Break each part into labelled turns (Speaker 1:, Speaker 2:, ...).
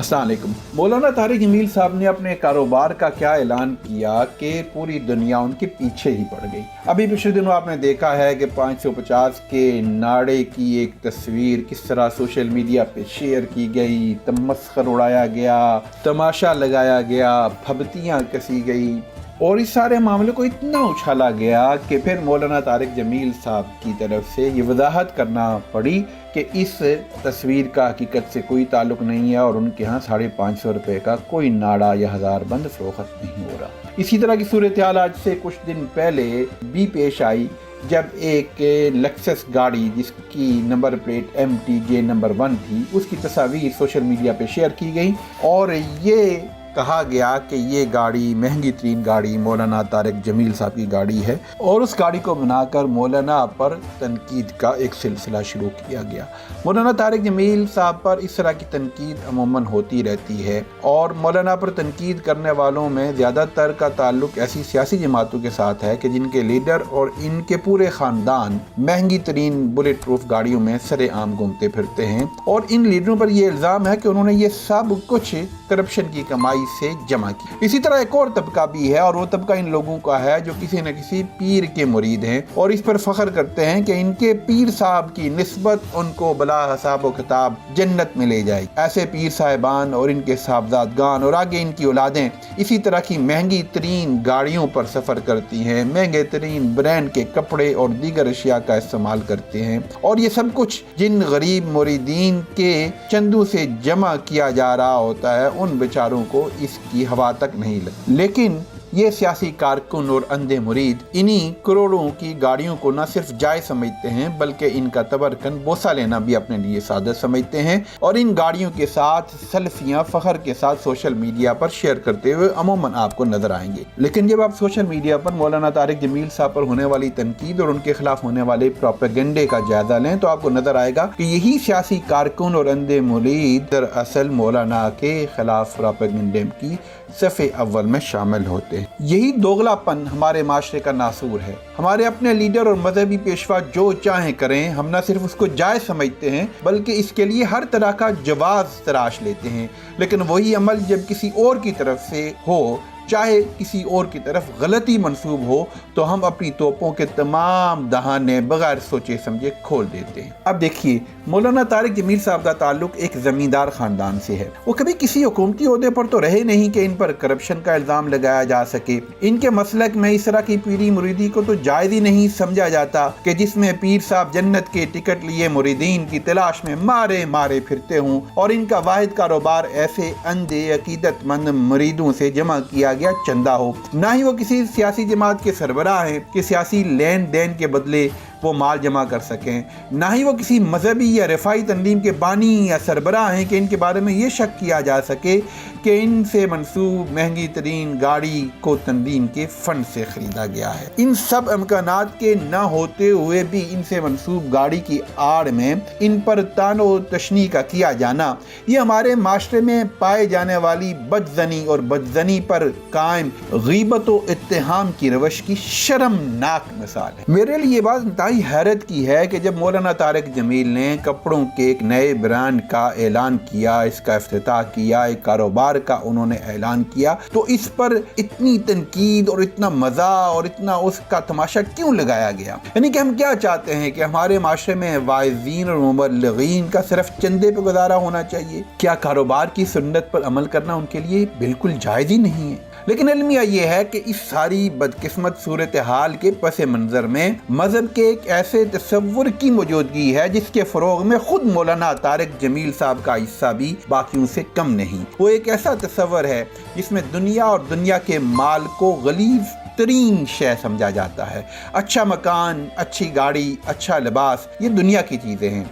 Speaker 1: अस्सलाम वालेकुम। मौलाना तारिक जमील साहब ने अपने कारोबार का क्या ऐलान किया कि पूरी दुनिया उनके पीछे ही पड़ गई। अभी पिछले दिनों आपने देखा है कि 550 के नारे की एक तस्वीर किस तरह सोशल मीडिया पे शेयर की गई, तमस्खर उड़ाया गया, तमाशा लगाया गया, फबतियाँ कसी गई और इस सारे मामले को इतना उछाला गया कि फिर मौलाना तारिक जमील साहब की तरफ से ये वजाहत करना पड़ी कि इस तस्वीर का हकीकत से कोई ताल्लुक़ नहीं है और उनके यहाँ 550 रुपये का कोई नाड़ा या हज़ार बंद फ़रोख्त नहीं हो रहा। इसी तरह की सूरत हाल आज से कुछ दिन पहले भी पेश आई जब एक लेक्सस गाड़ी जिसकी नंबर प्लेट MTJ नंबर 1 थी, उसकी तस्वीर सोशल मीडिया पे शेयर की गई और ये कहा गया कि ये गाड़ी महंगी तरीन गाड़ी मौलाना तारिक जमील साहब की गाड़ी है और उस गाड़ी को बनाकर मौलाना पर तनकीद का एक सिलसिला शुरू किया गया। मौलाना तारिक जमील साहब पर इस तरह की तनकीद अमूमन होती रहती है और मौलाना पर तनकीद करने वालों में ज़्यादातर का ताल्लुक ऐसी सियासी जमातों के साथ है कि जिनके लीडर और इनके पूरे ख़ानदान महंगी तरीन बुलेट प्रूफ गाड़ियों में सरेआम घूमते फिरते हैं और इन लीडरों पर यह इल्ज़ाम है कि उन्होंने ये सब कुछ करप्शन की कमाई से जमा की। इसी तरह एक और तबका भी है और वो तबका इन लोगों का है जो किसी न किसी पीर के मुरीद हैं और इस पर फख्र करते हैं कि इनके पीर साहब की निस्बत उनको बला हिसाब व किताब जन्नत में ले जाएगी। ऐसे पीर साहिबान और इनके साहबजादगान और आगे इनकी औलादें इसी तरह की महंगी तरीन गाड़ियों पर सफ़र करती हैं, महंगे तरीन ब्रांड के कपड़े और दीगर अशिया का इस्तेमाल करते हैं और ये सब कुछ जिन गरीब मुरीदीन के चंदों से जमा किया जा रहा होता है उन बेचारों को इसकी हवा तक नहीं लगी। लेकिन ये सियासी कारकुन और अंधे मुरीद इन्हीं करोड़ों की गाड़ियों को न सिर्फ जायज़ समझते हैं बल्कि इनका तबरकन बोसा लेना भी अपने लिए सादत समझते हैं और इन गाड़ियों के साथ सेल्फियां फ़ख्र के साथ सोशल मीडिया पर शेयर करते हुए अमूमन आपको नजर आएंगे। लेकिन जब आप सोशल मीडिया पर मौलाना तारिक जमील साहब पर होने वाली तनकीद और उनके खिलाफ होने वाले प्रोपेगेंडे का जायजा लें तो आपको नजर आएगा कि यही सियासी कारकुन और अंधे मुरीद दरअसल मौलाना के खिलाफ प्रोपेगेंडे की सफ़े अव्वल में शामिल होते हैं। यही दोगलापन हमारे माशरे का नासूर है। हमारे अपने लीडर और मजहबी पेशवा जो चाहें करें, हम न सिर्फ उसको जायज़ समझते हैं बल्कि इसके लिए हर तरह का जवाब तराश लेते हैं। लेकिन वही अमल जब किसी और की तरफ से हो, चाहे किसी और की तरफ गलती मंसूब हो, तो हम अपनी तोपों के तमाम दहाने बगैर सोचे समझे खोल देते हैं। अब देखिए, मौलाना तारिक जमील साहब का ताल्लुक एक ज़मींदार ख़ानदान से है। वो कभी किसी हुकूमती ओहदे पर तो रहे नहीं कि इन पर करप्शन का इल्ज़ाम लगाया जा सके। इनके मसलक में इस तरह की पीरी मुरीदी को तो जायज़ ही नहीं समझा जाता कि जिसमें पीर साहब जन्नत के टिकट लिए मुरीदीन की तलाश में मारे मारे फिरते हों और इनका वाहिद कारोबार ऐसे अंधे अकीदतमंद मुरीदों से जमा किया गया चंदा हो। ना ही वो किसी सियासी जमात के सरबराह हैं कि सियासी लेन देन के बदले वो माल जमा कर सकें, ना ही वो किसी मजहबी या रफ़ाई तंजीम के बानी या सरबराह हैं कि इनके बारे में ये शक किया जा सके कि इनसे मंसूब महंगी तरीन गाड़ी को तंजीम के फंड से ख़रीदा गया है। इन सब इम्कानात के न होते हुए भी इनसे मंसूब गाड़ी की आड़ में इन पर तानो तशनी का किया जाना, ये हमारे माशरे में पाए जाने वाली बदजनी और बदजनी पर कायम गीबत व इत्तेहाम की रवश की शर्मनाक मिसाल है। मेरे लिए बात हैरत की है कि जब मौलाना तारिक जमील ने कपड़ों के एक नए ब्रांड का ऐलान किया, इसका इफ्तिताह किया, एक कारोबार का उन्होंने ऐलान किया, तो इस पर इतनी तनकीद और इतना मज़ा और इतना उसका तमाशा क्यों लगाया गया? यानी कि हम क्या चाहते हैं कि हमारे माशरे में वाइज़ीन और मुबल्लिगीन का सिर्फ चंदे पर गुजारा होना चाहिए? क्या कारोबार की सुन्नत पर अमल करना उनके लिए बिल्कुल जायज़ ही नहीं है? लेकिन अलमिया ये है कि इस सारी बदकिस्मत सूरत हाल के पस मंज़र में मज़हब के एक ऐसे तसव्वुर की मौजूदगी है जिसके फ़रोग़ में ख़ुद मौलाना तारिक जमील साहब का हिस्सा भी बाकियों से कम नहीं। वो एक ऐसा तसव्वुर है जिसमें दुनिया और दुनिया के माल को गलीज़ तरीन शय समझा जाता है। अच्छा मकान, अच्छी गाड़ी, अच्छा लिबास, ये दुनिया की चीज़ें हैं।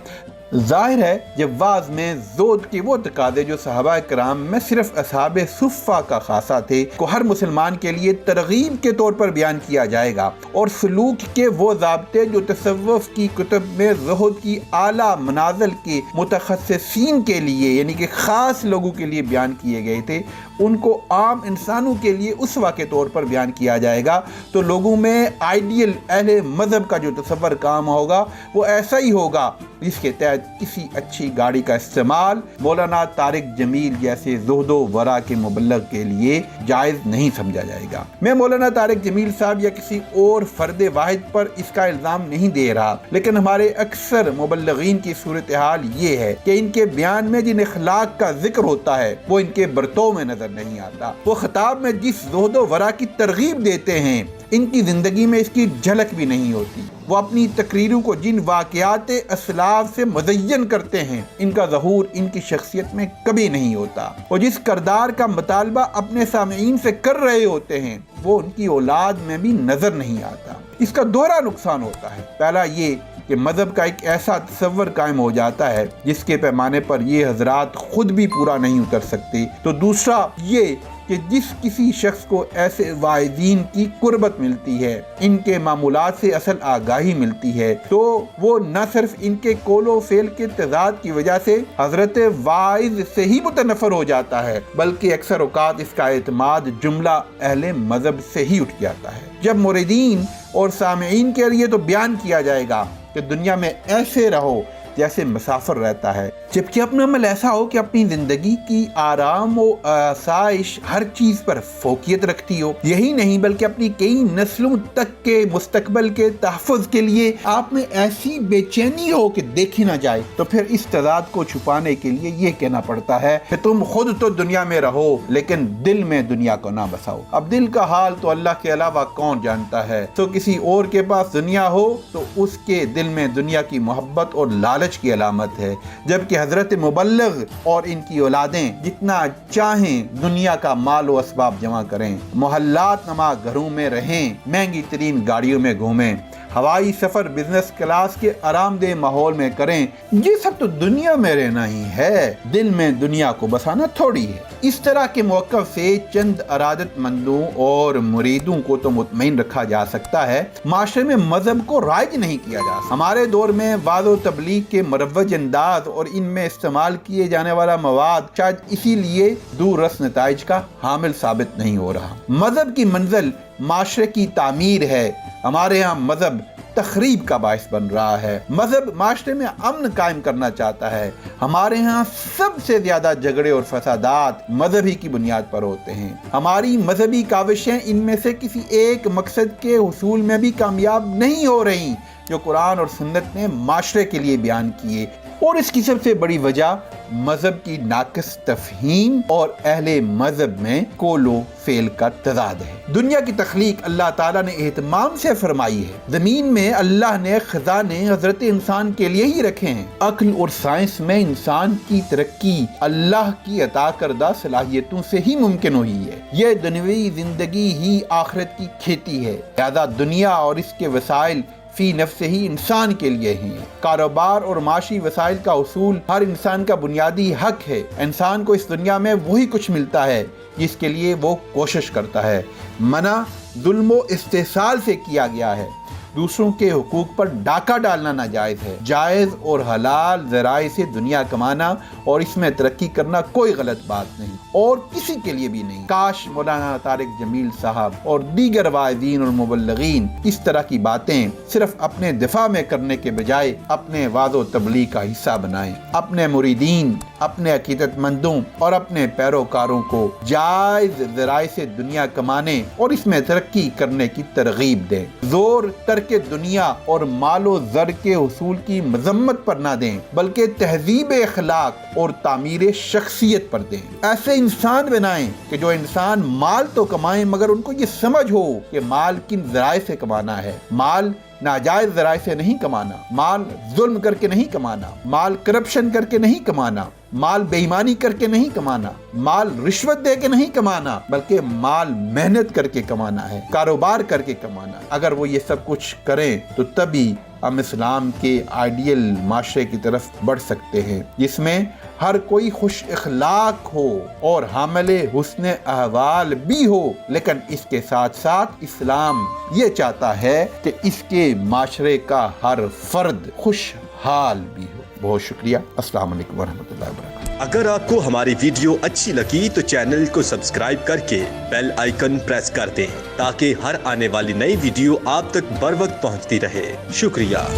Speaker 1: ज़ाहिर है जब वाज़ में ज़ोद के वो तकाज़े जो सहाबा कराम में सिर्फ असहाबे सुफ़्फ़ा का खासा थे को हर मुसलमान के लिए तरगीब के तौर पर बयान किया जाएगा और सलूक के वो ज़ाब्ते जो तसव्वुफ़ की कुतुब में ज़ुहद की आला मनाज़िल के मुतखस्सिसीन के लिए यानी कि ख़ास लोगों के लिए बयान किए गए थे, उनको आम इंसानों के लिए उसवा के तौर पर बयान किया जाएगा, तो लोगों में आइडियल अहले मज़हब का जो तसव्वुर काम होगा वो ऐसा ही होगा जिसके तहत किसी अच्छी गाड़ी का इस्तेमाल मौलाना तारिक जमील जैसे ज़ुहद व वरा के मुबल्लिग के लिए जायज़ नहीं समझा जाएगा। मैं मौलाना तारिक जमील साहब या किसी और फर्द वाहिद पर इसका इल्ज़ाम नहीं दे रहा, लेकिन हमारे अक्सर मुबल्लिगीन की सूरत हाल ये है कि इनके बयान में जिन अखलाक का जिक्र होता है वो इनके बर्ताव में नजर नहीं आता। वो खिताब में जिस ज़ुहद व वरा की तरगीब देते हैं इनकी जिंदगी में इसकी झलक भी नहीं होती। वो अपनी तकरीरों को जिन वाक़यात असलाफ से मुज़य्यन करते हैं इनका ज़हूर इनकी शख्सियत में कभी नहीं होता। वो जिस करदार का मुतालबा अपने सामीईन से कर रहे होते हैं वो उनकी औलाद में भी नजर नहीं आता। इसका दोहरा नुकसान होता है। पहला ये कि मज़हब का एक ऐसा तस्वर कायम हो जाता है जिसके पैमाने पर ये हजरात खुद भी पूरा नहीं उतर सकते। तो दूसरा ये कि जिस किसी शख्स को ऐसे वाइदीन की कुर्बत मिलती है, इनके मामूलात से असल आगाही मिलती है, तो वो न सिर्फ इनके कोलो फेल के तजाद की वजह से हजरत वाइज से ही मुतनफर हो जाता है, बल्कि अक्सर औकात इसका एतमाद जुमला अहले मजहब से ही उठ जाता है। जब मुरीदीन और सामीईन के लिए तो बयान किया जाएगा कि दुनिया में ऐसे रहो जैसे मुसाफिर रहता है, जबकि अपना अमल ऐसा हो कि अपनी जिंदगी की आराम और आसाइश हर चीज पर फोकियत रखती हो। यही नहीं बल्कि अपनी कई नस्लों तक के मुस्तकबल के तहफ़्फ़ुज़ के लिए आप में ऐसी बेचैनी हो कि देखी ना जाए, तो फिर इस तज़ाद को छुपाने के लिए ये कहना पड़ता है कि तुम खुद तो दुनिया में रहो लेकिन दिल में दुनिया को ना बसाओ। अब दिल का हाल तो अल्लाह के अलावा कौन जानता है। तो किसी और के पास दुनिया हो तो उसके दिल में दुनिया की मोहब्बत और लालच की अलामत है, जबकि हजरत मुबल्लिग और इनकी औलादें जितना चाहें दुनिया का माल व असबाब जमा करें, मोहल्लात नमा घरों में रहें, महंगी तरीन गाड़ियों में घूमें, हवाई सफर बिजनेस क्लास के आरामदेह माहौल में करें, ये सब तो दुनिया में रहना ही है, दिल में दुनिया को बसाना थोड़ी है। इस तरह के मौक़िफ़ से चंद अरादतमंदों और मुरीदों को तो मुतमईन रखा जा सकता है, माशरे में मजहब को राइज नहीं किया जा सकता। हमारे दौर में वाज़ तबलीग के मुरव्वज अंदाज और इनमें इस्तेमाल किए जाने वाला मवाद शायद इसीलिए दूररस नताइज का हामिल साबित नहीं हो रहा। मजहब की मंजिल माशरे की तामीर है, हमारे यहाँ मजहब तखरीब का बायस बन रहा है। मजहब माशरे में अमन कायम करना चाहता है, हमारे यहाँ सबसे ज्यादा झगड़े और फसादात मजहबी की बुनियाद पर होते हैं। हमारी मजहबी काविशें इनमें से किसी एक मकसद के हुसूल में भी कामयाब नहीं हो रही जो कुरान और सुन्नत ने माशरे के लिए बयान किए, और इसकी सबसे बड़ी वजह मजहब की नाकिस तफहीम और अहले मजहब में कोलो फेल का तजाद है। दुनिया की तख्लीक अल्लाह ताला ने एहतमाम से फरमाई है। जमीन में अल्लाह ने खजाने हजरत इंसान के लिए ही रखे हैं। अक्ल और साइंस में इंसान की तरक्की अल्लाह की अता करदा सलाहियतों से ही मुमकिन हुई है। यह दुनियावी जिंदगी ही आखिरत की खेती है, लिहाजा दुनिया और इसके वसाइल फी नफ्स ही इंसान के लिए ही है। कारोबार और माशी वसाइल का उसूल हर इंसान का बुनियादी हक है। इंसान को इस दुनिया में वही कुछ मिलता है जिसके लिए वो कोशिश करता है। मना जुल्म व इस्तेसाल से किया गया है। दूसरों के हुकूक पर डाका डालना नाजायज़ है। जायज़ और हलाल ज़राए से दुनिया कमाना और इसमें तरक्की करना कोई गलत बात नहीं और किसी के लिए भी नहीं। काश मौलाना तारिक जमील साहब और दीगर वाइदीन और मुबल्लिगीन इस तरह की बातें सिर्फ अपने दिफा में करने के बजाय अपने वाज़ो तबलीग का हिस्सा बनाएं। अपने मुरीदीन, अपने अकीदतमंदों और अपने पैरोकारों को जायज़ ज़राए से दुनिया कमाने और इसमें तरक्की करने की तरगीब दें। जोर के दुनिया और मालो जर के हुसूल की मजम्मत पर ना दें, बल्कि तहजीब अखलाक और तामीर शख्सियत पर दें। ऐसे इंसान बनाएं कि जो इंसान माल तो कमाएं मगर उनको ये समझ हो कि माल किन ज़राए से कमाना है। माल नाजायज ज़राए से नहीं कमाना, माल जुल्म करके नहीं कमाना, माल करप्शन करके नहीं कमाना, माल बेईमानी करके नहीं कमाना, माल रिश्वत दे के नहीं कमाना, बल्कि माल मेहनत करके कमाना है, कारोबार करके कमाना। अगर वो ये सब कुछ करें तो तभी हम इस्लाम के आइडियल माशरे की तरफ बढ़ सकते हैं जिसमें हर कोई खुश इखलाक हो और हामिले हुस्न अहवाल भी हो, लेकिन इसके साथ साथ इस्लाम ये चाहता है कि इसके माशरे का हर फर्द खुशहाल भी हो। बहुत शुक्रिया। अस्सलाम वालेकुम वरहमतुल्लाहि वबरकातुहू।
Speaker 2: अगर आपको हमारी वीडियो अच्छी लगी तो चैनल को सब्सक्राइब करके बेल आइकन प्रेस कर दें ताकि हर आने वाली नई वीडियो आप तक बर वक्त पहुंचती रहे। शुक्रिया।